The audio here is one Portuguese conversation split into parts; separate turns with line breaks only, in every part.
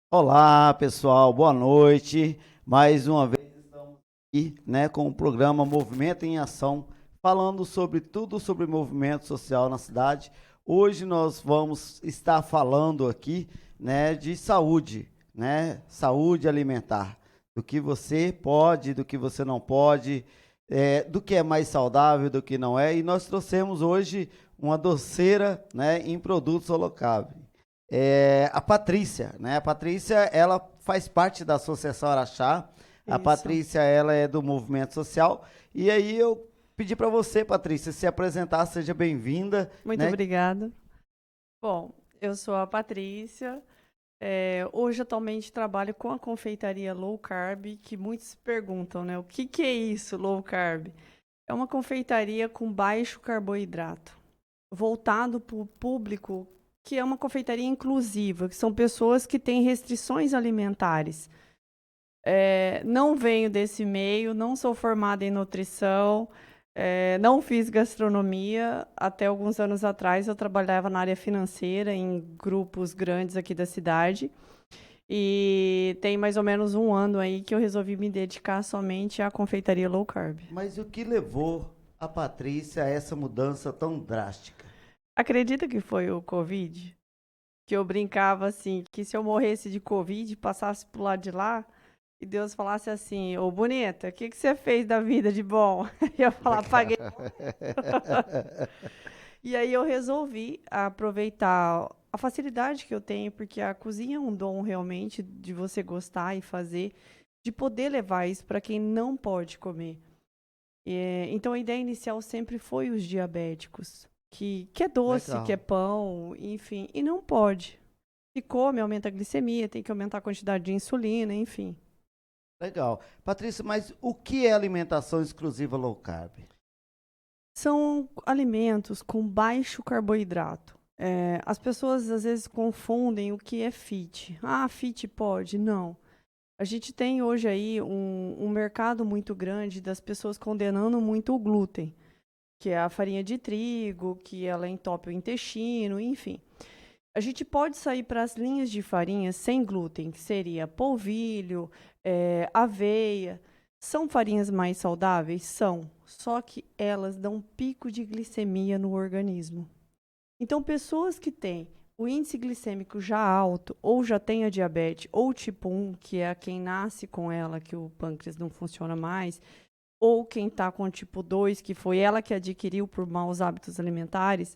Olá, pessoal, boa noite. Mais uma vez estamos aqui, né, com o programa Movimento em Ação, falando sobre tudo sobre movimento social na cidade. Hoje nós vamos estar falando aqui, né, de saúde, né, saúde alimentar, do que você pode, do que você não pode, do que é mais saudável, do que não é. E nós trouxemos hoje uma doceira, né, em produtos Holocab. A Patrícia, né? A Patrícia, ela faz parte da Associação Araxá. A
Isso.
Patrícia, ela é do movimento social. E aí eu pedi para você, Patrícia, se apresentar, seja bem-vinda,
Muito
né?
obrigada. Bom, eu sou a Patrícia. Hoje, atualmente, trabalho com a confeitaria Low Carb, que muitos perguntam, né? O que que é isso, Low Carb? É uma confeitaria com baixo carboidrato, voltado para o público, que é uma confeitaria inclusiva, que são pessoas que têm restrições alimentares. Não venho desse meio, não sou formada em nutrição, não fiz gastronomia. Até alguns anos atrás eu trabalhava na área financeira em grupos grandes aqui da cidade. E tem mais ou menos um ano aí que eu resolvi me dedicar somente à confeitaria low carb.
Mas o que levou a Patrícia a essa mudança tão drástica?
Acredita que foi o Covid? Que eu brincava assim, que se eu morresse de Covid, passasse pro lado de lá, e Deus falasse assim, ô bonita, o que que você fez da vida de bom? Eu ia falar, paguei.
Legal.
E aí eu resolvi aproveitar a facilidade que eu tenho, porque a cozinha é um dom realmente de você gostar e fazer, de poder levar isso para quem não pode comer. Então a ideia inicial sempre foi os diabéticos, que é doce, que é
Legal.
pão, enfim, e não pode. Se come, aumenta a glicemia, tem que aumentar a quantidade de insulina, enfim.
Legal. Patrícia, mas o que é alimentação exclusiva low carb?
São alimentos com baixo carboidrato. As pessoas às vezes confundem o que é fit. Ah, fit pode? Não. A gente tem hoje aí um mercado muito grande das pessoas condenando muito o glúten, que é a farinha de trigo, que ela entope o intestino, enfim. A gente pode sair para as linhas de farinha sem glúten, que seria polvilho, aveia. São farinhas mais saudáveis? São. Só que elas dão um pico de glicemia no organismo. Então, pessoas que têm o índice glicêmico já alto, ou já têm a diabetes, ou tipo 1, que é quem nasce com ela, que o pâncreas não funciona mais, ou quem está com tipo 2, que foi ela que adquiriu por maus hábitos alimentares,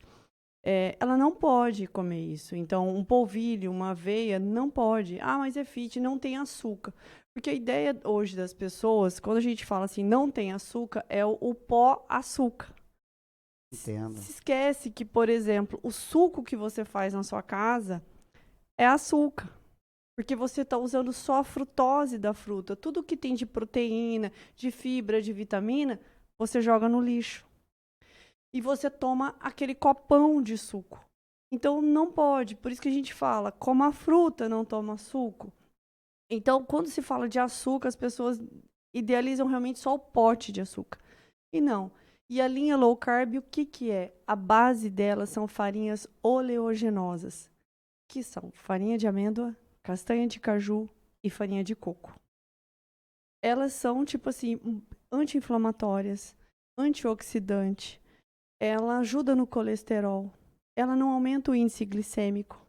ela não pode comer isso. Então, um polvilho, uma aveia, não pode. Ah, mas é fit, não tem açúcar. Porque a ideia hoje das pessoas, quando a gente fala assim, não tem açúcar, é o pó açúcar.
Entendo.
Se esquece que, por exemplo, o suco que você faz na sua casa é açúcar. Porque você está usando só a frutose da fruta. Tudo que tem de proteína, de fibra, de vitamina, você joga no lixo. E você toma aquele copão de suco. Então não pode, por isso que a gente fala, coma a fruta, não toma suco. Então, quando se fala de açúcar, as pessoas idealizam realmente só o pote de açúcar. E não. E a linha low carb, o que que é? A base dela são farinhas oleaginosas, que são farinha de amêndoa, castanha de caju e farinha de coco. Elas são, tipo assim, anti-inflamatórias, antioxidante, ela ajuda no colesterol, ela não aumenta o índice glicêmico,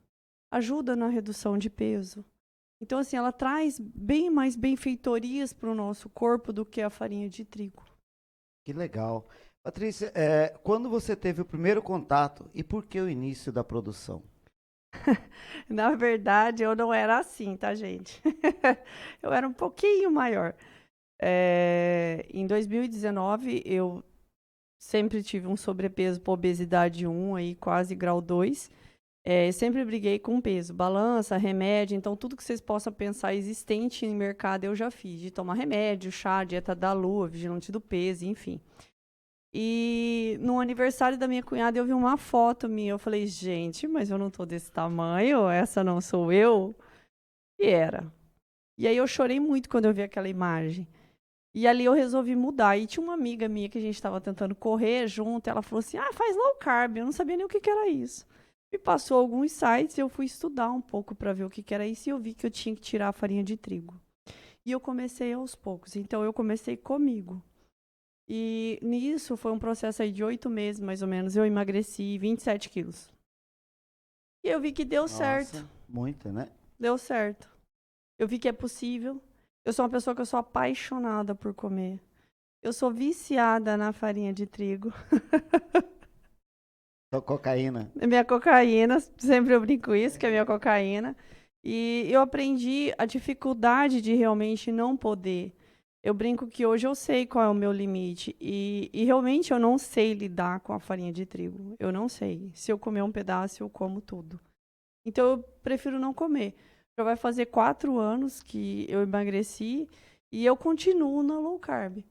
ajuda na redução de peso. Então, assim, ela traz bem mais benfeitorias para o nosso corpo do que a farinha de trigo.
Que legal. Patrícia, quando você teve o primeiro contato e por que o início da produção?
Na verdade, eu não era assim, tá, gente? Eu era um pouquinho maior. Em 2019, eu sempre tive um sobrepeso por obesidade 1, aí quase grau 2. Sempre briguei com peso, balança, remédio, então tudo que vocês possam pensar existente em mercado eu já fiz, de tomar remédio, chá, dieta da lua, vigilante do peso, enfim. E no aniversário da minha cunhada eu vi uma foto minha, eu falei, gente, mas eu não tô desse tamanho, essa não sou eu? E era. E aí eu chorei muito quando eu vi aquela imagem. E ali eu resolvi mudar. E tinha uma amiga minha que a gente estava tentando correr junto, ela falou assim, ah, faz low carb, eu não sabia nem o que que era isso. Me passou alguns sites, eu fui estudar um pouco para ver o que era isso e eu vi que eu tinha que tirar a farinha de trigo. E eu comecei aos poucos. Então, eu comecei comigo. E nisso foi um processo aí de 8 meses, mais ou menos. Eu emagreci 27 quilos. E eu vi que deu certo.
Nossa, muito, né?
Deu certo. Eu vi que é possível. Eu sou uma pessoa que eu sou apaixonada por comer. Eu sou viciada na farinha de trigo.
Só cocaína.
É minha cocaína, sempre eu brinco isso, que é minha cocaína. E eu aprendi a dificuldade de realmente não poder. Eu brinco que hoje eu sei qual é o meu limite. E realmente eu não sei lidar com a farinha de trigo. Eu não sei. Se eu comer um pedaço, eu como tudo. Então eu prefiro não comer. Já vai fazer 4 anos que eu emagreci e eu continuo na low carb.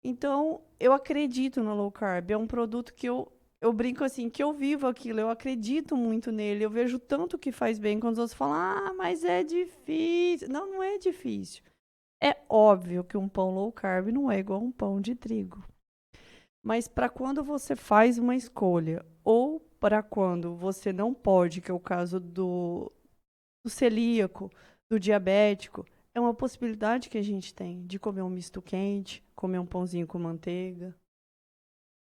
Então, eu acredito no low carb. É um produto que eu brinco assim, que eu vivo aquilo, eu acredito muito nele. Eu vejo tanto que faz bem quando os outros falam, mas é difícil. Não, não é difícil. É óbvio que um pão low carb não é igual a um pão de trigo. Mas para quando você faz uma escolha, ou para quando você não pode, que é o caso do celíaco, do diabético, é uma possibilidade que a gente tem de comer um misto quente, comer um pãozinho com manteiga.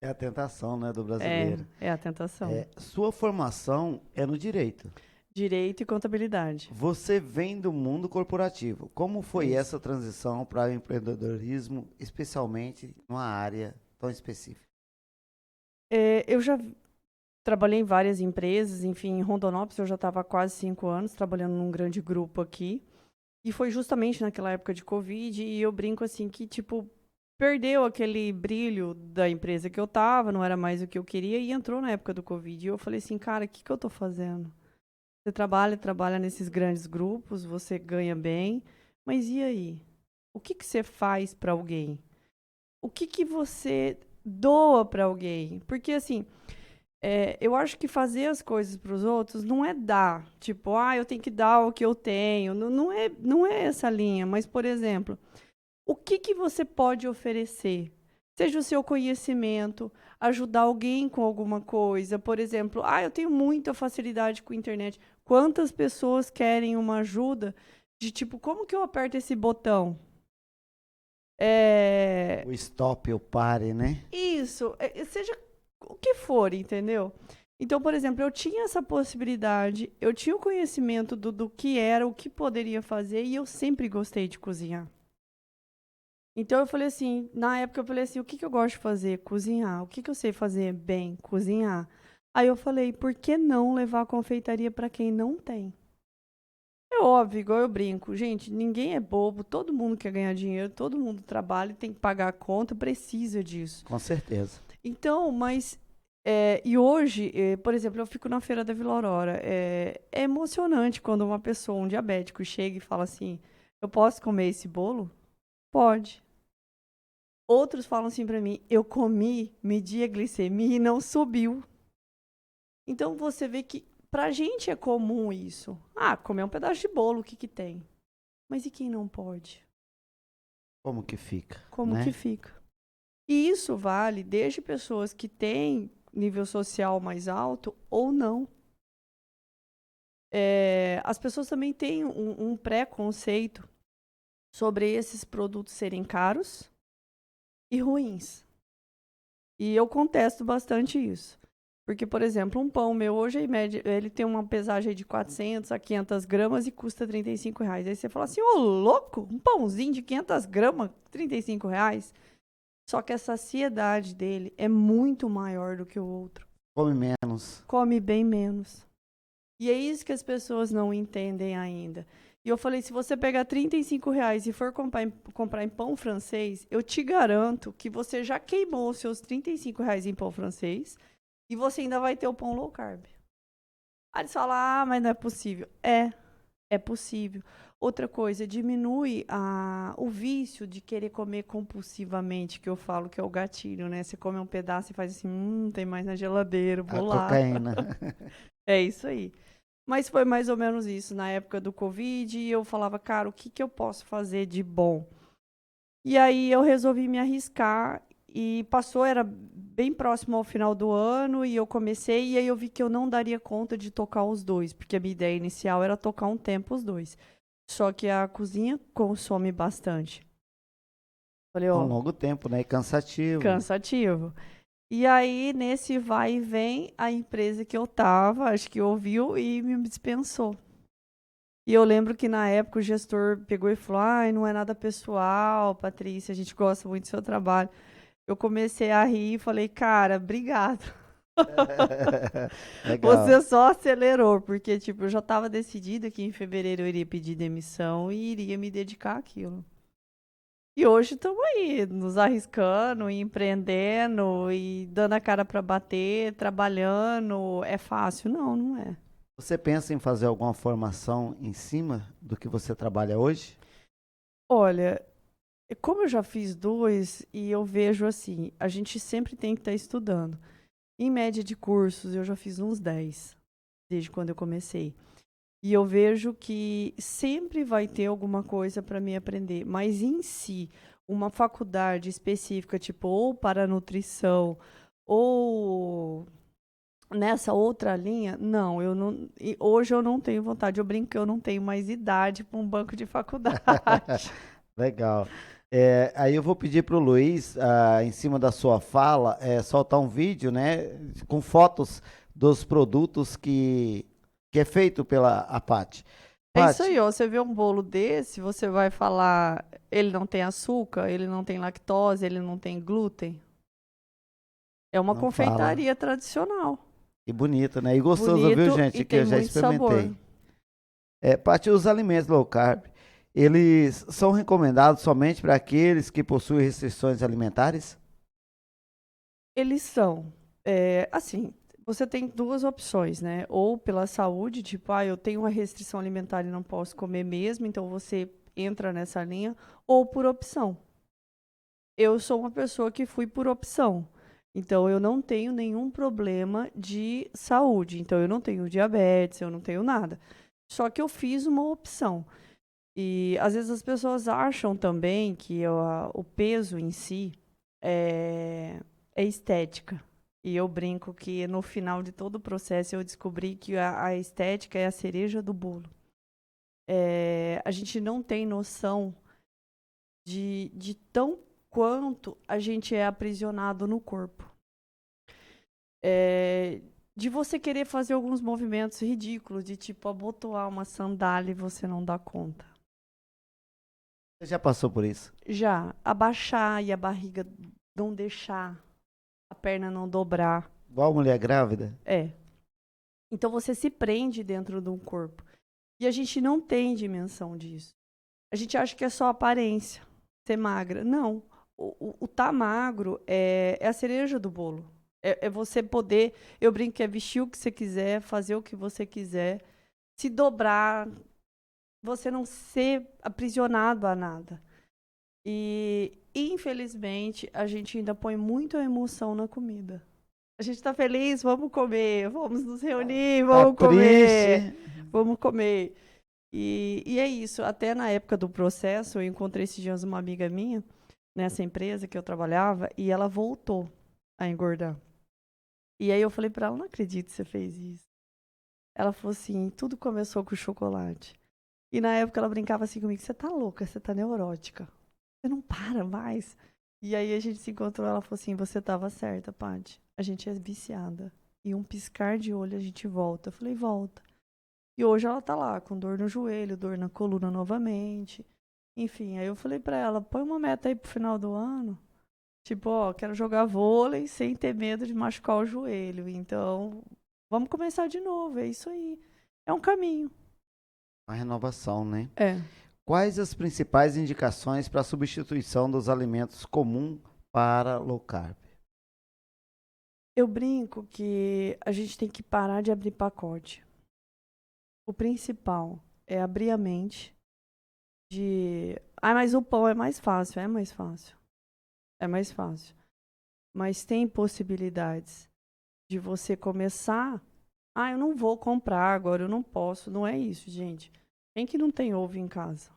É a tentação, né, do brasileiro.
É a tentação.
Sua formação é no direito.
Direito e contabilidade.
Você vem do mundo corporativo. Como foi
Isso.
essa transição para o empreendedorismo, especialmente numa área tão específica?
Eu já trabalhei em várias empresas, enfim, em Rondonópolis eu já estava há quase 5 anos trabalhando num grande grupo aqui. E foi justamente naquela época de Covid, e eu brinco assim que, tipo, perdeu aquele brilho da empresa que eu tava, não era mais o que eu queria, e entrou na época do Covid. E eu falei assim, cara, o que que eu tô fazendo? Você trabalha nesses grandes grupos, você ganha bem, mas e aí? O que que você faz para alguém? O que que você doa para alguém? Porque, assim, eu acho que fazer as coisas para os outros não é dar. Tipo, eu tenho que dar o que eu tenho. Não, não é essa linha. Mas, por exemplo, o que que você pode oferecer? Seja o seu conhecimento, ajudar alguém com alguma coisa. Por exemplo, eu tenho muita facilidade com a internet. Quantas pessoas querem uma ajuda de tipo, como que eu aperto esse botão?
O stop, o pare, né?
Isso, seja o que for, entendeu? Então, por exemplo, eu tinha essa possibilidade, eu tinha o conhecimento do que era, o que poderia fazer, e eu sempre gostei de cozinhar. Então, eu falei assim, na época eu falei assim, o que que eu gosto de fazer? Cozinhar. O que que eu sei fazer bem? Cozinhar. Aí eu falei, por que não levar a confeitaria para quem não tem? É óbvio, igual eu brinco. Gente, ninguém é bobo, todo mundo quer ganhar dinheiro, todo mundo trabalha, tem que pagar a conta, precisa disso.
Com certeza.
Então, mas. E hoje, por exemplo, eu fico na Feira da Vila Aurora. É emocionante quando uma pessoa, um diabético, chega e fala assim: eu posso comer esse bolo? Pode. Outros falam assim pra mim: eu comi, medi a glicemia e não subiu. Então você vê que pra gente é comum isso. Comer um pedaço de bolo, o que que tem? Mas e quem não pode?
Como que fica?
Como
né?
que fica? E isso vale desde pessoas que têm nível social mais alto ou não. As pessoas também têm um preconceito sobre esses produtos serem caros e ruins. E eu contesto bastante isso. Porque, por exemplo, um pão meu hoje, em média, ele tem uma pesagem de 400 a 500 gramas e custa R$ 35. Aí você fala assim, ô louco, um pãozinho de 500 gramas, R$ 35? Só que a saciedade dele é muito maior do que o outro.
Come menos.
Come bem menos. E é isso que as pessoas não entendem ainda. E eu falei, se você pegar R$ 35 e for comprar em pão francês, eu te garanto que você já queimou os seus R$ 35 em pão francês e você ainda vai ter o pão low carb. Aí eles falam, mas não é possível. É possível. Outra coisa, diminui o vício de querer comer compulsivamente, que eu falo que é o gatilho, né? Você come um pedaço e faz assim, tem mais na geladeira, vou lá.
Cocaína.
É isso aí. Mas foi mais ou menos isso. Na época do Covid, eu falava, cara, o que que eu posso fazer de bom? E aí eu resolvi me arriscar e passou, era bem próximo ao final do ano, e eu comecei, e aí eu vi que eu não daria conta de tocar os dois, porque a minha ideia inicial era tocar um tempo os dois. Só que a cozinha consome bastante. Falei,
É um
ó,
longo tempo, né? E cansativo.
cansativo. E aí, nesse vai e vem, a empresa que eu tava, acho que ouviu e me dispensou. E eu lembro que na época o gestor pegou e falou: ai, não é nada pessoal, Patrícia, a gente gosta muito do seu trabalho. Eu comecei a rir e falei: cara, obrigado.
Legal.
Você só acelerou, porque tipo, eu já estava decidida que em fevereiro eu iria pedir demissão e iria me dedicar àquilo. E hoje estamos aí, nos arriscando, e empreendendo e dando a cara para bater, trabalhando. É fácil? Não, não é.
Você pensa em fazer alguma formação em cima do que você trabalha hoje?
Olha, como eu já fiz dois e eu vejo assim, a gente sempre tem que estar estudando. Em média de cursos, eu já fiz uns 10 desde quando eu comecei. E eu vejo que sempre vai ter alguma coisa para me aprender, mas em si, uma faculdade específica, tipo, ou para nutrição, ou nessa outra linha, não, eu não. Hoje eu não tenho vontade. Eu brinco que eu não tenho mais idade para um banco de faculdade.
Legal. Aí eu vou pedir para o Luiz, em cima da sua fala, soltar um vídeo, né, com fotos dos produtos que é feito pela a Paty.
É isso aí,
Paty,
ó. Você vê um bolo desse, você vai falar, ele não tem açúcar, ele não tem lactose, ele não tem glúten. É uma
não fala.
confeitaria tradicional.
Que bonito, né? E gostoso, viu,
Bonito e
gente? Que
tem
eu já
muito sabor.
experimentei. Paty, os alimentos low carb, eles são recomendados somente para aqueles que possuem restrições alimentares?
Eles são, assim, você tem duas opções, né? Ou pela saúde, tipo, eu tenho uma restrição alimentar e não posso comer mesmo, então você entra nessa linha, ou por opção. Eu sou uma pessoa que fui por opção. Então, eu não tenho nenhum problema de saúde. Então, eu não tenho diabetes, eu não tenho nada. Só que eu fiz uma opção. E às vezes as pessoas acham também que o peso em si é estética. E eu brinco que no final de todo o processo eu descobri que a estética é a cereja do bolo. A gente não tem noção de tão quanto a gente é aprisionado no corpo. É, de você querer fazer alguns movimentos ridículos, de tipo abotoar uma sandália e você não dá conta.
Você já passou por isso?
Já abaixar e a barriga não deixar, a perna não dobrar.
Igual mulher grávida?
É. Então você se prende dentro de um corpo. E a gente não tem dimensão disso. A gente acha que é só aparência, ser magra. Não. O tá magro é a cereja do bolo. É você poder. Eu brinco que é vestir o que você quiser, fazer o que você quiser, se dobrar, você não ser aprisionado a nada. E, infelizmente, a gente ainda põe muita emoção na comida. A gente tá feliz, vamos comer, vamos nos reunir,
Tá
vamos comer,
triste?
vamos comer. E é isso. Até na época do processo, eu encontrei esses dias uma amiga minha, nessa empresa que eu trabalhava, e ela voltou a engordar. E aí eu falei pra ela, não acredito que você fez isso. Ela falou assim, tudo começou com chocolate. E na época ela brincava assim comigo, você tá louca, você tá neurótica. Você não para mais. E aí a gente se encontrou, ela falou assim, você tava certa, Paty. A gente é viciada. E um piscar de olho a gente volta. Eu falei, volta. E hoje ela tá lá, com dor no joelho, dor na coluna novamente. Enfim, aí eu falei pra ela, põe uma meta aí pro final do ano. Tipo, ó, quero jogar vôlei sem ter medo de machucar o joelho. Então, vamos começar de novo, é isso aí. É um caminho.
Uma renovação, né?
É.
Quais as principais indicações para a substituição dos alimentos comuns para low carb?
Eu brinco que a gente tem que parar de abrir pacote. O principal é abrir a mente de. Ah, mas o pão é mais fácil. É mais fácil. É mais fácil. Mas tem possibilidades de você começar. Ah, eu não vou comprar agora, eu não posso. Não é isso, gente. Quem que não tem ovo em casa?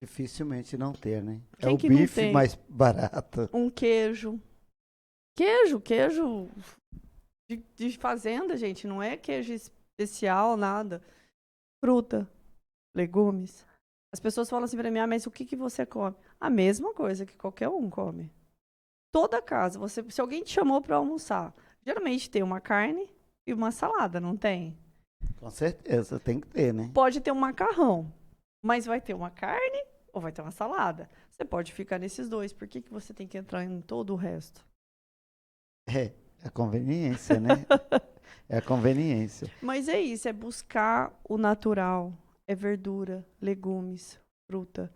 Dificilmente não ter, né?
Quem
É o
que não
bife
tem?
mais barato.
Um queijo. Queijo de fazenda, gente, não é queijo especial, nada. Fruta, legumes. As pessoas falam assim pra mim, mas o que você come? A mesma coisa que qualquer um come. Toda casa, se alguém te chamou pra almoçar, geralmente tem uma carne e uma salada, não tem?
Com certeza, tem que ter, né?
Pode ter um macarrão, mas vai ter uma carne ou vai ter uma salada. Você pode ficar nesses dois, por que você tem que entrar em todo o resto?
É a conveniência, né? É a conveniência.
Mas é isso, é buscar o natural, é verdura, legumes, fruta.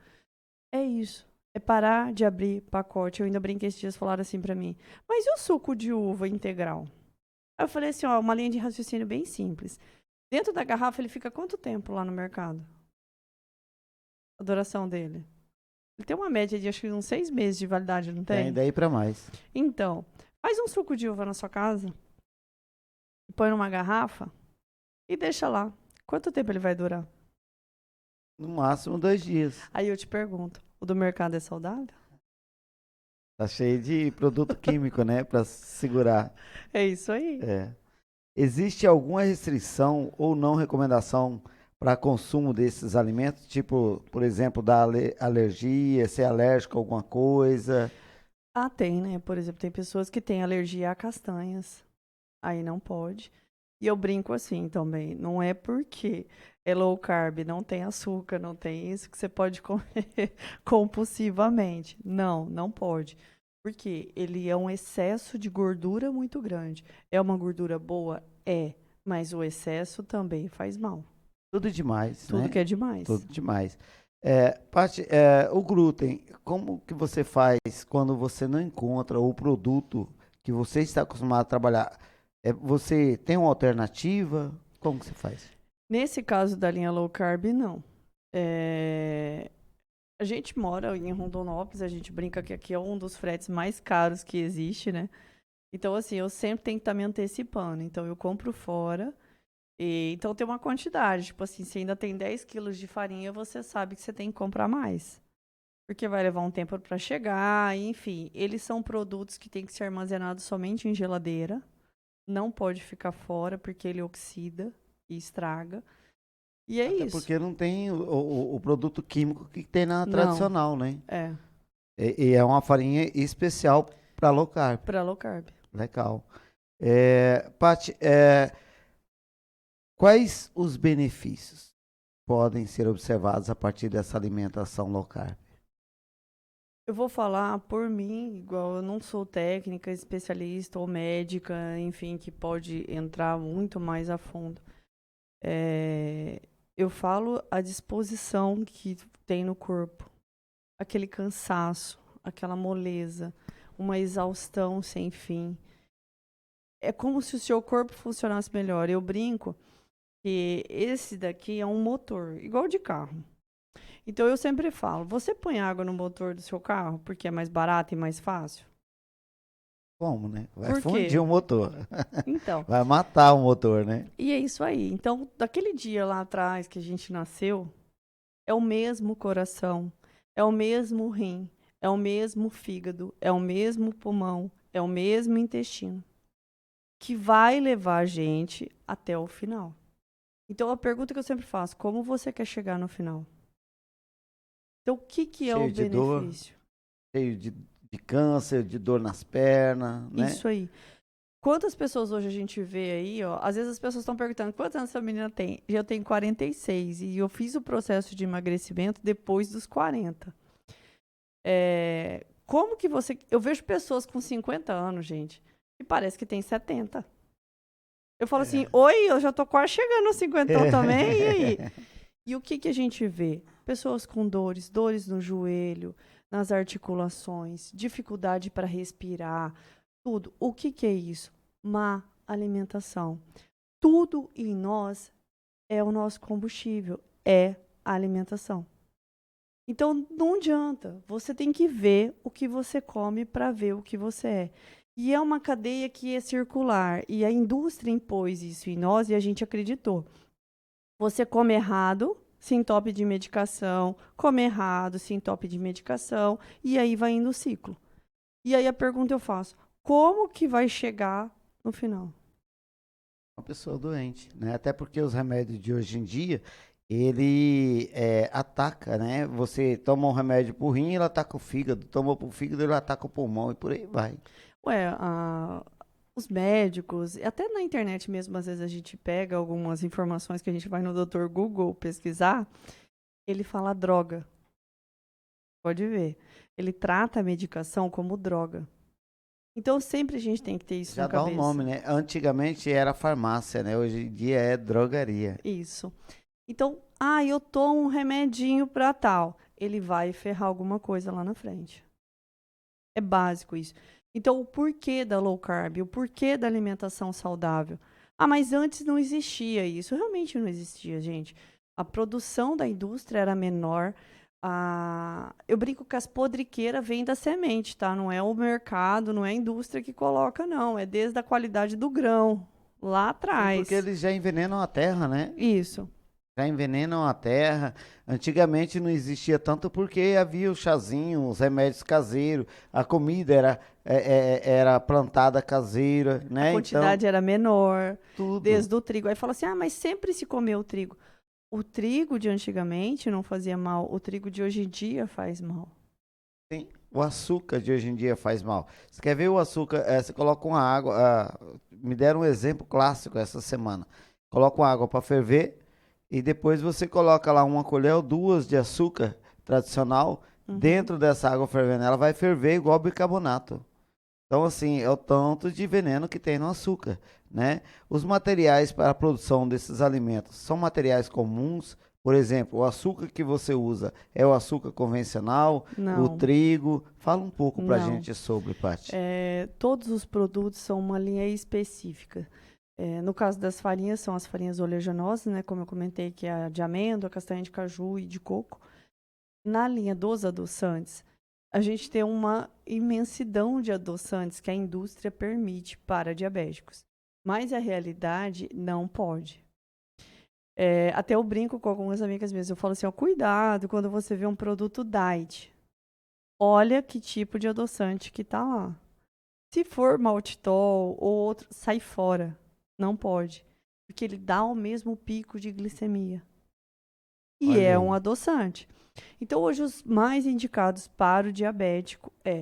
É isso. É parar de abrir pacote. Eu ainda brinquei esses dias, falaram assim pra mim, mas e o suco de uva integral? Aí eu falei assim, ó, uma linha de raciocínio bem simples. Dentro da garrafa ele fica quanto tempo lá no mercado? A duração dele? Ele tem uma média de acho que uns 6 meses de validade, não tem?
Tem daí pra mais.
Então, faz um suco de uva na sua casa, põe numa garrafa e deixa lá. Quanto tempo ele vai durar?
No máximo 2 dias.
Aí eu te pergunto, o do mercado é saudável?
Tá cheio de produto químico, né? Pra segurar.
É isso aí.
É. Existe alguma restrição ou não recomendação para consumo desses alimentos? Tipo, por exemplo, da alergia, ser alérgico a alguma coisa?
Ah, tem, né? Por exemplo, tem pessoas que têm alergia a castanhas. Aí não pode. E eu brinco assim também. Não é porque é low carb, não tem açúcar, não tem isso que você pode comer compulsivamente. Não, não pode. Porque ele é um excesso de gordura muito grande. É uma gordura boa? É. Mas o excesso também faz mal.
Tudo demais,
Tudo
né?
que é demais.
Tudo demais. Paty, o glúten, como que você faz quando você não encontra o produto que você está acostumado a trabalhar? Você tem uma alternativa? Como que você faz?
Nesse caso da linha low carb, não. A gente mora em Rondonópolis, a gente brinca que aqui é um dos fretes mais caros que existe, né? Então, assim, eu sempre tenho que estar me antecipando. Então, eu compro fora. Então, tem uma quantidade. Tipo assim, se ainda tem 10 quilos de farinha, você sabe que você tem que comprar mais. Porque vai levar um tempo para chegar, enfim. Eles são produtos que têm que ser armazenados somente em geladeira. Não pode ficar fora, porque ele oxida e estraga. E é
Até
isso.
porque não tem o produto químico que tem na
Não.
tradicional, né?
É,
E é uma farinha especial para low carb.
para low carb.
Legal. Paty, quais os benefícios podem ser observados a partir dessa alimentação low carb?
Eu vou falar por mim, igual eu não sou técnica, especialista ou médica, enfim, que pode entrar muito mais a fundo. Eu falo a disposição que tem no corpo, aquele cansaço, aquela moleza, uma exaustão sem fim. É como se o seu corpo funcionasse melhor. Eu brinco que esse daqui é um motor, igual de carro. Então eu sempre falo, você põe água no motor do seu carro porque é mais barato e mais fácil?
Como, né? Vai
Por quê?
fundir o motor.
Então,
Vai matar o motor, né?
e é isso aí. Então, daquele dia lá atrás que a gente nasceu, é o mesmo coração, é o mesmo rim, é o mesmo fígado, é o mesmo pulmão, é o mesmo intestino que vai levar a gente até o final. Então, a pergunta que eu sempre faço, como você quer chegar no final? Então, o que é o
Cheio de dor,
benefício?
cheio de câncer, de dor nas pernas, né?
Isso aí. Quantas pessoas hoje a gente vê aí, ó? Às vezes as pessoas estão perguntando quantos anos essa menina tem. Eu tenho 46 e eu fiz o processo de emagrecimento depois dos 40. Como que você. Eu vejo pessoas com 50 anos, gente, e parece que tem 70. Eu falo assim: oi, eu já tô quase chegando aos 50 também, e aí? E o que a gente vê? Pessoas com dores no joelho, nas articulações, dificuldade para respirar, tudo. O que é isso? Má alimentação. Tudo em nós é o nosso combustível, é a alimentação. Então, não adianta. Você tem que ver o que você come para ver o que você é. E é uma cadeia que é circular. E a indústria impôs isso em nós e a gente acreditou. Você come errado, se entope de medicação, come errado, se entope de medicação, e aí vai indo o ciclo. E aí a pergunta eu faço, como que vai chegar no final?
Uma pessoa doente, né? Até porque os remédios de hoje em dia, ele ataca, né? Você toma um remédio pro rim, ele ataca o fígado, toma pro fígado, ele ataca o pulmão e por aí vai.
Ué, os médicos, e até na internet mesmo, às vezes a gente pega algumas informações que a gente vai no Dr. Google pesquisar, ele fala droga. Pode ver. Ele trata a medicação como droga. Então sempre a gente tem que ter isso
Já
na
dá o
cabeça.
nome, né? Antigamente era farmácia, né? Hoje em dia é drogaria.
Isso. Então, eu tomo um remedinho para tal. Ele vai ferrar alguma coisa lá na frente. É básico isso. Então, o porquê da low carb, o porquê da alimentação saudável. Mas antes não existia isso. Realmente não existia, gente. A produção da indústria era menor. Eu brinco que as podriqueiras vêm da semente, tá? Não é o mercado, não é a indústria que coloca, não. É desde a qualidade do grão, lá
Sim,
atrás.
porque eles já envenenam a terra, né?
Isso.
Já envenenam a terra. Antigamente não existia tanto porque havia o chazinho, os remédios caseiros, a comida era plantada caseira,
A
né?
quantidade era menor,
Tudo.
desde o trigo. Aí fala assim, mas sempre se comeu o trigo. O trigo de antigamente não fazia mal, o trigo de hoje em dia faz mal.
Sim, o açúcar de hoje em dia faz mal. Você quer ver o açúcar? Você coloca uma água. Me deram um exemplo clássico essa semana. Coloca uma água para ferver e depois você coloca lá uma colher ou duas de açúcar tradicional dentro dessa água fervendo. Ela vai ferver igual bicarbonato. Então, assim, é o tanto de veneno que tem no açúcar, né? Os materiais para a produção desses alimentos são materiais comuns. Por exemplo, o açúcar que você usa é o açúcar convencional, o
Não,
trigo. Fala um pouco pra
não.
gente sobre, Paty.
Todos os produtos são uma linha específica. No caso das farinhas, são as farinhas oleaginosas, né? Como eu comentei, que é a de amêndoa, castanha de caju e de coco. Na linha dos adoçantes, a gente tem uma imensidão de adoçantes que a indústria permite para diabéticos. Mas a realidade não pode. Até eu brinco com algumas amigas minhas. Eu falo assim, cuidado quando você vê um produto diet. Olha que tipo de adoçante que tá lá. Se for maltitol ou outro, sai fora. Não pode. Porque ele dá o mesmo pico de glicemia. E
Olha
é
aí.
um adoçante. Então, hoje, os mais indicados para o diabético é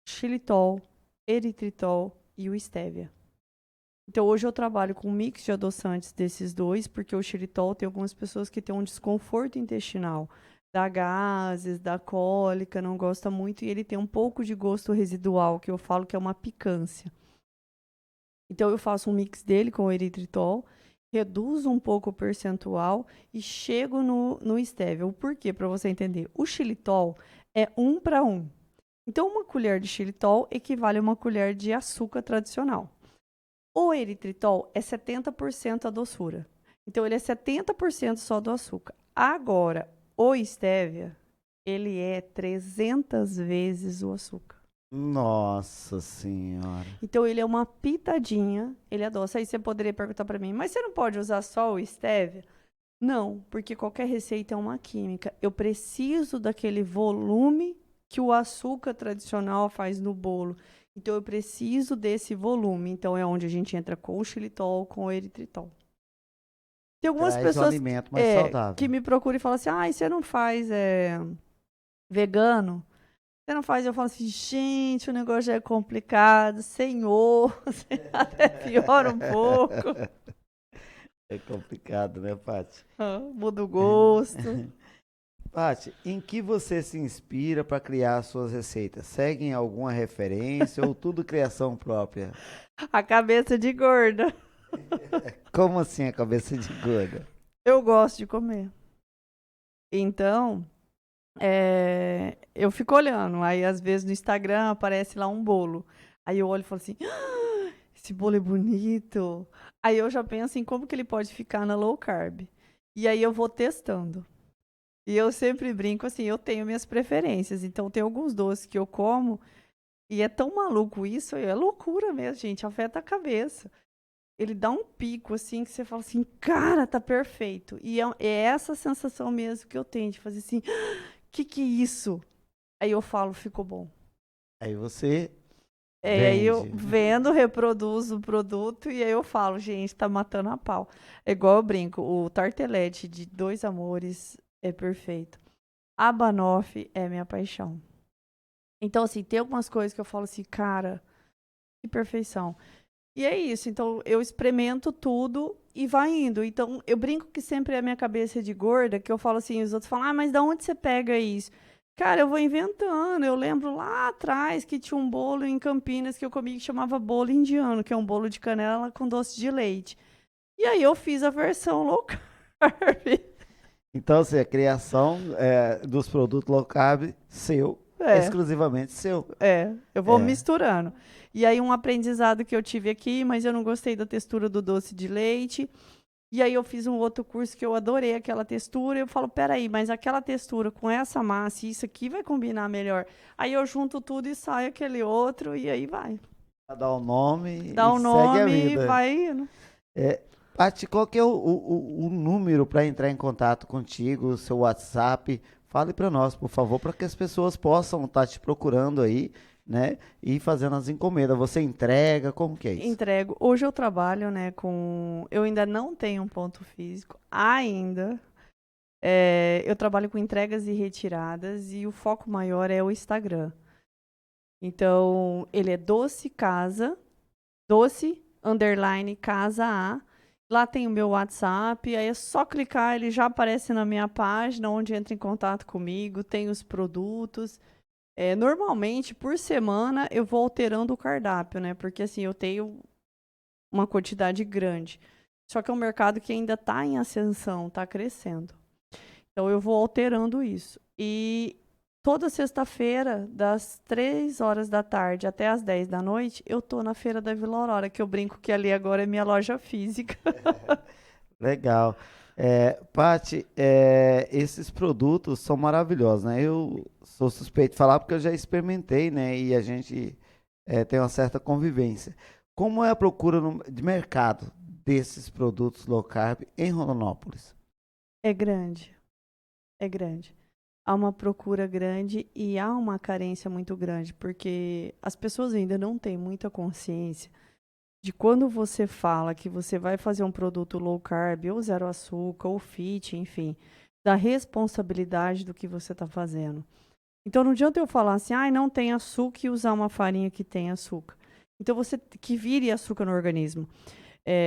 o xilitol, eritritol e o stevia. Então, hoje eu trabalho com um mix de adoçantes desses dois, porque o xilitol tem algumas pessoas que têm um desconforto intestinal, dá gases, dá cólica, não gosta muito, e ele tem um pouco de gosto residual, que eu falo que é uma picância. Então, eu faço um mix dele com o eritritol, reduzo um pouco o percentual e chego no stevia. O porquê, para você entender? O xilitol é 1 para 1. Então, uma colher de xilitol equivale a uma colher de açúcar tradicional. O eritritol é 70% a doçura. Então, ele é 70% só do açúcar. Agora, o stevia, ele é 300 vezes o açúcar.
Nossa Senhora.
Então, ele é uma pitadinha, ele é doce. Aí você poderia perguntar para mim, mas você não pode usar só o stevia? Não, porque qualquer receita é uma química. Eu preciso daquele volume que o açúcar tradicional faz no bolo. Então, eu preciso desse volume. Então, é onde a gente entra com o xilitol, com o eritritol. Tem algumas
Traz o
pessoas
alimento mais saudável.
que me procuram e falam assim, você não faz vegano? Você não faz? Eu falo assim, gente, o negócio já é complicado, senhor, até piora um pouco.
É complicado, né, Paty?
Muda o gosto.
Paty, em que você se inspira para criar suas receitas? Seguem alguma referência ou tudo criação própria?
A cabeça de gorda.
Como assim a cabeça de gorda?
Eu gosto de comer. Então, eu fico olhando. Aí, às vezes, no Instagram aparece lá um bolo. Aí eu olho e falo assim, esse bolo é bonito. Aí eu já penso em como que ele pode ficar na low carb. E aí eu vou testando. E eu sempre brinco assim, eu tenho minhas preferências. Então, tem alguns doces que eu como e é tão maluco isso, é loucura mesmo, gente, afeta a cabeça. ele dá um pico, assim, que você fala assim, cara, tá perfeito. E é essa sensação mesmo que eu tenho, de fazer assim, que é isso? Aí eu falo, ficou bom.
Aí você
Aí eu
vende.
vendo, reproduzo o produto e aí eu falo, gente, tá matando a pau. É igual eu brinco, o tartelete de Dois Amores é perfeito. A banoffee é minha paixão. Então, assim, tem algumas coisas que eu falo assim, cara, que perfeição. E é isso, então eu experimento tudo e vai indo. Então, eu brinco que sempre é a minha cabeça de gorda, que eu falo assim, os outros falam, mas da onde você pega isso? Cara, eu vou inventando. Eu lembro lá atrás que tinha um bolo em Campinas que eu comi que chamava bolo indiano, que é um bolo de canela com doce de leite. E aí eu fiz a versão low carb.
Então, assim, a criação dos produtos low carb, seu,
É.
exclusivamente seu.
Eu vou
É.
misturando. E aí um aprendizado que eu tive aqui, mas eu não gostei da textura do doce de leite. E aí eu fiz um outro curso que eu adorei aquela textura. Eu falo, peraí, mas aquela textura com essa massa, isso aqui vai combinar melhor. Aí eu junto tudo e sai aquele outro e aí vai.
Dá o nome
Dá
e
o
segue a
nome e
vida.
vai indo.
É, Paty, qual que é o número para entrar em contato contigo, o seu WhatsApp? Fale para nós, por favor, para que as pessoas possam estar te procurando aí, né? E fazendo as encomendas. Você entrega, como que é isso?
Entrego. Hoje eu trabalho, né, com. Eu ainda não tenho um ponto físico, ainda. Eu trabalho com entregas e retiradas e o foco maior é o Instagram. Então, ele é Doce Casa, Doce underline Casa A. Lá tem o meu WhatsApp, aí é só clicar, ele já aparece na minha página, onde entra em contato comigo, tem os produtos. Normalmente, por semana, eu vou alterando o cardápio, né? Porque assim, eu tenho uma quantidade grande. Só que é um mercado que ainda está em ascensão, está crescendo. Então eu vou alterando isso. E toda sexta-feira, das 3 horas da tarde até as 10 da noite, eu tô na Feira da Vila Aurora, que eu brinco que ali agora é minha loja física.
Legal. Paty, esses produtos são maravilhosos, né? Eu sou suspeito de falar porque eu já experimentei, né? E a gente tem uma certa convivência. Como é a procura de mercado desses produtos low carb em Rondonópolis?
É grande, é grande. Há uma procura grande e há uma carência muito grande, porque as pessoas ainda não têm muita consciência de quando você fala que você vai fazer um produto low carb, ou zero açúcar, ou fit, enfim, da responsabilidade do que você está fazendo. Então não adianta eu falar assim, não tem açúcar e usar uma farinha que tem açúcar. Então você que vire açúcar no organismo.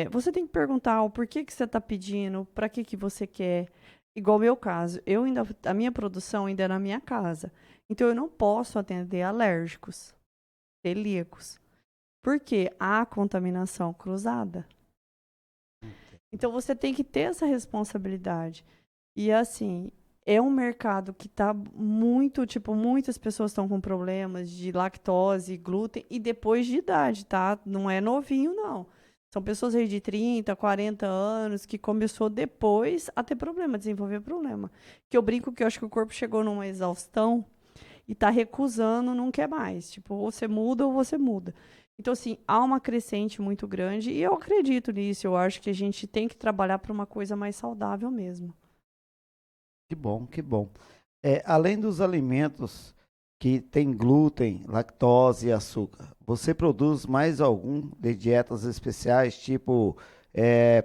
Você tem que perguntar o porquê que você está pedindo, para que você quer. Igual o meu caso, a minha produção ainda é na minha casa. Então eu não posso atender alérgicos, celíacos. Porque há contaminação cruzada. Então você tem que ter essa responsabilidade. E assim, é um mercado que está muito, tipo, muitas pessoas estão com problemas de lactose, glúten e depois de idade, tá? Não é novinho, não. São pessoas aí de 30, 40 anos que começou depois a ter problema, a desenvolver problema. Que eu brinco que eu acho que o corpo chegou numa exaustão e está recusando, não quer mais. Tipo, ou você muda ou você muda. Então, assim, há uma crescente muito grande e eu acredito nisso. Eu acho que a gente tem que trabalhar para uma coisa mais saudável mesmo.
Que bom, que bom. Além dos alimentos que têm glúten, lactose e açúcar, você produz mais algum de dietas especiais, tipo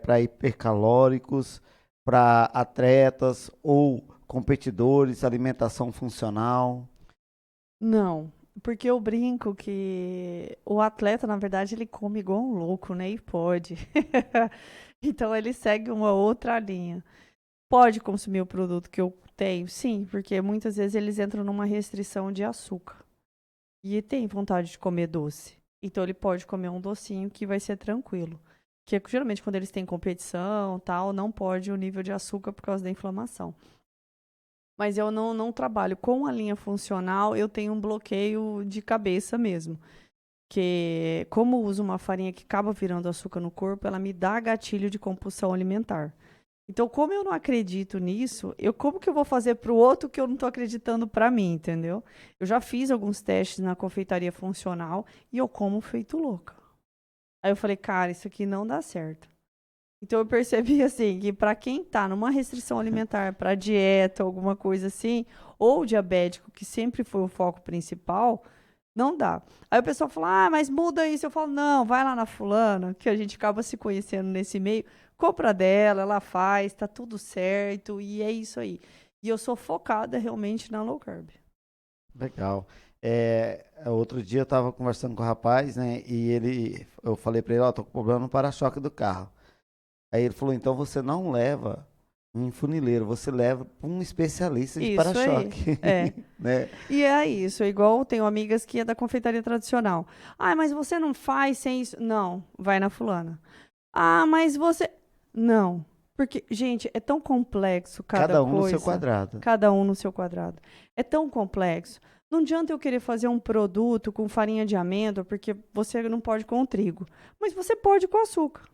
para hipercalóricos, para atletas ou competidores, alimentação funcional?
Não, porque eu brinco que o atleta, na verdade, ele come igual um louco, né? E pode. Então, ele segue uma outra linha. Pode consumir o produto que eu tenho? Sim, porque muitas vezes eles entram numa restrição de açúcar. E tem vontade de comer doce. Então ele pode comer um docinho que vai ser tranquilo. Que geralmente quando eles têm competição, tal, não pode o nível de açúcar por causa da inflamação. Mas eu não trabalho com a linha funcional, eu tenho um bloqueio de cabeça mesmo. Que como uso uma farinha que acaba virando açúcar no corpo, ela me dá gatilho de compulsão alimentar. Então, como eu não acredito nisso, como que eu vou fazer para o outro que eu não estou acreditando para mim, entendeu? Eu já fiz alguns testes na confeitaria funcional e eu como feito louca. Aí eu falei, cara, isso aqui não dá certo. Então eu percebi assim que para quem tá numa restrição alimentar, para dieta, alguma coisa assim, ou diabético, que sempre foi o foco principal, não dá. Aí o pessoal fala: "Ah, mas muda isso". Eu falo: "Não, vai lá na fulana, que a gente acaba se conhecendo nesse meio, compra dela, ela faz, tá tudo certo e é isso aí". E eu sou focada realmente na low carb.
Legal. Outro dia eu tava conversando com o rapaz, né? Eu falei pra ele, ó, tô com problema no para-choque do carro. Aí ele falou, então você não leva um funileiro, você leva pra um especialista de
Isso aí.
para-choque,
É.
né?
E é isso, é igual tenho amigas que é da confeitaria tradicional. Ah, mas você não faz sem isso? Não, vai na fulana. Ah, mas você. Não. Porque, gente, é tão complexo cada
Cada um no seu
coisa,
quadrado.
cada um no seu quadrado. É tão complexo. Não adianta eu querer fazer um produto com farinha de amêndoa, porque você não pode com o trigo. Mas você pode com açúcar.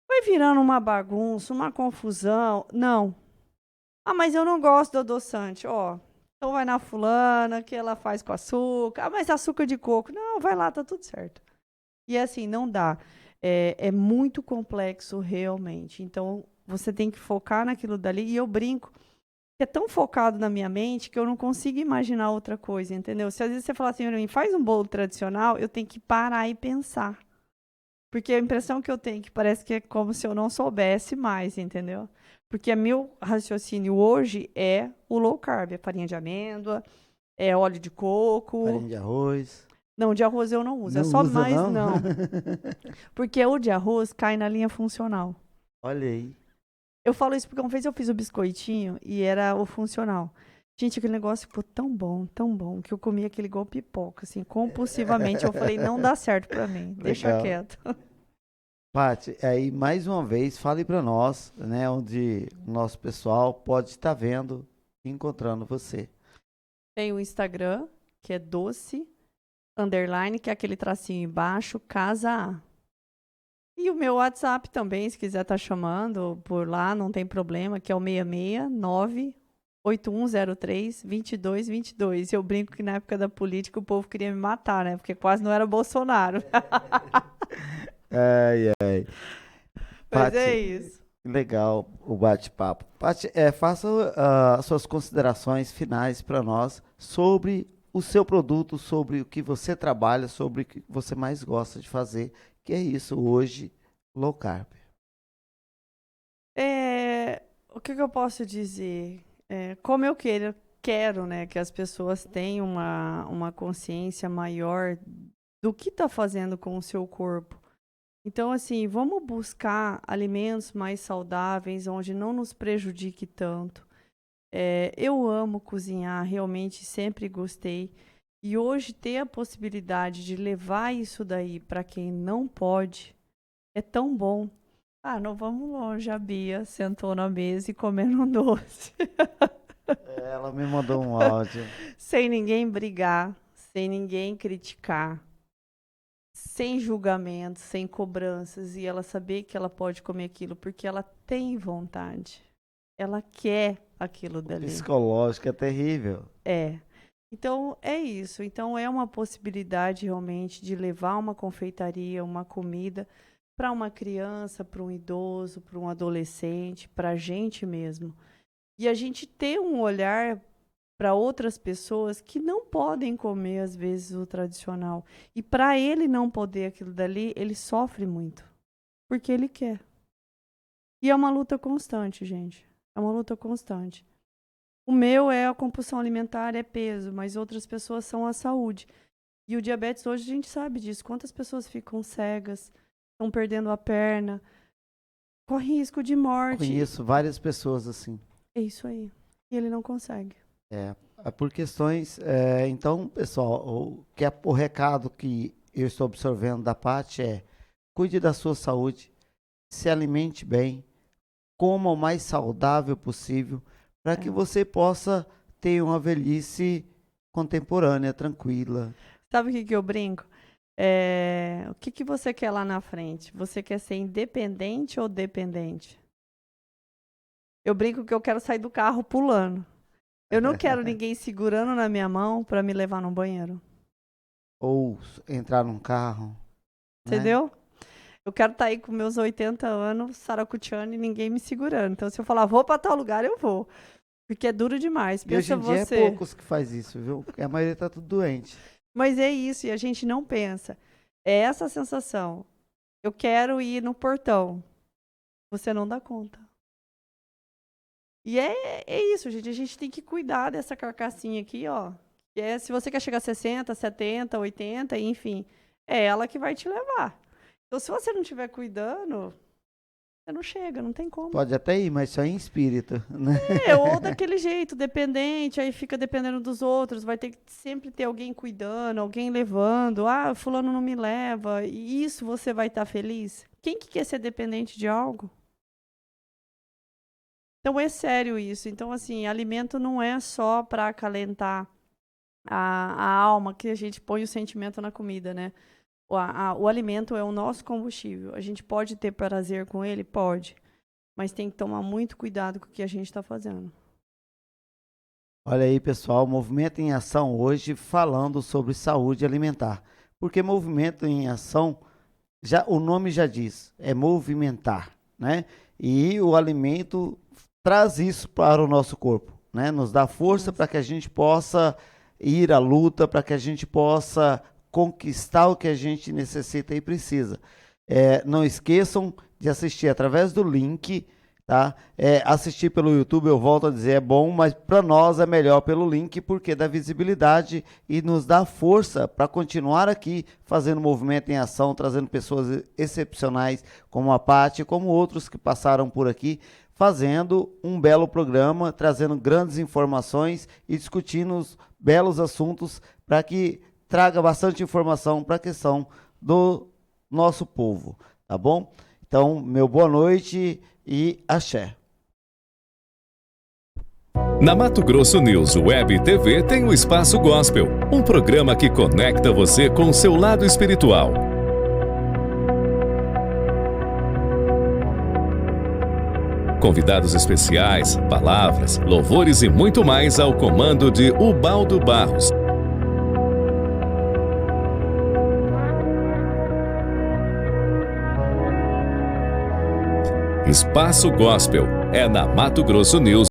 Vai virando uma bagunça, uma confusão. Não. Ah, mas eu não gosto do adoçante. Ó, então vai na fulana, que ela faz com açúcar. Ah, mas açúcar de coco. Não, vai lá, tá tudo certo. E assim, não dá. É muito complexo realmente. Então, você tem que focar naquilo dali. E eu brinco, que é tão focado na minha mente que eu não consigo imaginar outra coisa, entendeu? Se às vezes você falar assim pra mim, faz um bolo tradicional, eu tenho que parar e pensar. Porque a impressão que eu tenho é que parece que é como se eu não soubesse mais, entendeu? Porque meu raciocínio hoje é o low carb, é farinha de amêndoa, é óleo de coco.
Farinha de arroz.
Não, de arroz eu não uso, é
Não
só
usa,
mais
não?
não. Porque o de arroz cai na linha funcional.
Olha aí.
Eu falo isso porque uma vez eu fiz o biscoitinho e era o funcional. Gente, aquele negócio ficou tão bom, que eu comi aquele igual pipoca, assim, compulsivamente. Eu falei, não dá certo pra mim, deixa
Legal.
quieto.
Paty, aí mais uma vez, fale para nós, né, onde o nosso pessoal pode estar vendo e encontrando você.
Tem o Instagram, que é doce, underline, que é aquele tracinho embaixo, casa A. E o meu WhatsApp também, se quiser estar chamando por lá, não tem problema, que é o 669 8103 2222. Eu brinco que na época da política o povo queria me matar, né? Porque quase não era Bolsonaro.
Ai, ai.
Mas é
Paty,
isso.
legal o bate-papo. Paty, faça as suas considerações finais para nós sobre o seu produto, sobre o que você trabalha, sobre o que você mais gosta de fazer, que é isso hoje, low carb.
O que eu posso dizer? Como eu quero, né, que as pessoas tenham uma consciência maior do que está fazendo com o seu corpo. Então, assim, vamos buscar alimentos mais saudáveis, onde não nos prejudique tanto. Eu amo cozinhar, realmente sempre gostei. E hoje ter a possibilidade de levar isso daí para quem não pode é tão bom. Ah, não vamos longe. A Bia sentou na mesa e comendo um doce.
Ela me mandou um áudio.
Sem ninguém brigar, sem ninguém criticar, sem julgamento, sem cobranças. E ela saber que ela pode comer aquilo porque ela tem vontade. Ela quer aquilo
O
dali.
psicológico é terrível.
É. Então, é isso. Então, é uma possibilidade realmente de levar uma confeitaria, uma comida para uma criança, para um idoso, para um adolescente, para a gente mesmo. E a gente ter um olhar para outras pessoas que não podem comer, às vezes, o tradicional. E para ele não poder aquilo dali, ele sofre muito. Porque ele quer. E é uma luta constante, gente. É uma luta constante. O meu é a compulsão alimentar, é peso, mas outras pessoas são a saúde. E o diabetes hoje a gente sabe disso. Quantas pessoas ficam cegas, estão perdendo a perna, corre risco de morte.
Conheço várias pessoas assim.
É isso aí. E ele não consegue.
Por questões. Então, pessoal, o recado que eu estou absorvendo da Paty é: cuide da sua saúde, se alimente bem, coma o mais saudável possível, para que
É.
você possa ter uma velhice contemporânea, tranquila.
Sabe o que eu brinco? O que você quer lá na frente? Você quer ser independente ou dependente? Eu brinco que eu quero sair do carro pulando. Eu não quero ninguém segurando na minha mão para me levar no banheiro.
Ou entrar num carro.
Entendeu? Eu quero estar aí com meus 80 anos, saracuteando e ninguém me segurando. Então, se eu falar, vou para tal lugar, eu vou. Porque é duro demais.
E hoje
Pensa
em dia
você.
é poucos que faz isso, viu? Porque a maioria tá tudo doente.
Mas é isso, e a gente não pensa. É essa sensação. Eu quero ir no portão. Você não dá conta. E é isso, gente. A gente tem que cuidar dessa carcassinha aqui, ó. Que é, se você quer chegar a 60, 70, 80, enfim, é ela que vai te levar. Então, se você não estiver cuidando, você não chega, não tem como.
Pode até ir, mas só em espírito, né?
Ou daquele jeito, dependente, aí fica dependendo dos outros, vai ter que sempre ter alguém cuidando, alguém levando. Ah, fulano não me leva. E isso você vai estar feliz? Quem que quer ser dependente de algo? Então é sério isso. Então, assim, alimento não é só para acalentar a alma, que a gente põe o sentimento na comida, né? O alimento é o nosso combustível. A gente pode ter prazer com ele? Pode. Mas tem que tomar muito cuidado com o que a gente está fazendo.
Olha aí, pessoal, Movimento em Ação hoje falando sobre saúde alimentar. Porque Movimento em Ação, o nome já diz, é movimentar, né? E o alimento traz isso para o nosso corpo, né? Nos dá força para que a gente possa ir à luta, para que a gente possa conquistar o que a gente necessita e precisa. Não esqueçam de assistir através do link, tá? Assistir pelo YouTube, eu volto a dizer, é bom, mas para nós é melhor pelo link, porque dá visibilidade e nos dá força para continuar aqui fazendo Movimento em Ação, trazendo pessoas excepcionais como a Paty, como outros que passaram por aqui, fazendo um belo programa, trazendo grandes informações e discutindo os belos assuntos para que traga bastante informação para a questão do nosso povo, tá bom? Então, meu boa noite e axé.
Na Mato Grosso News Web TV tem o Espaço Gospel, um programa que conecta você com o seu lado espiritual. Convidados especiais, palavras, louvores e muito mais ao comando de Ubaldo Barros. Espaço Gospel é na Mato Grosso News.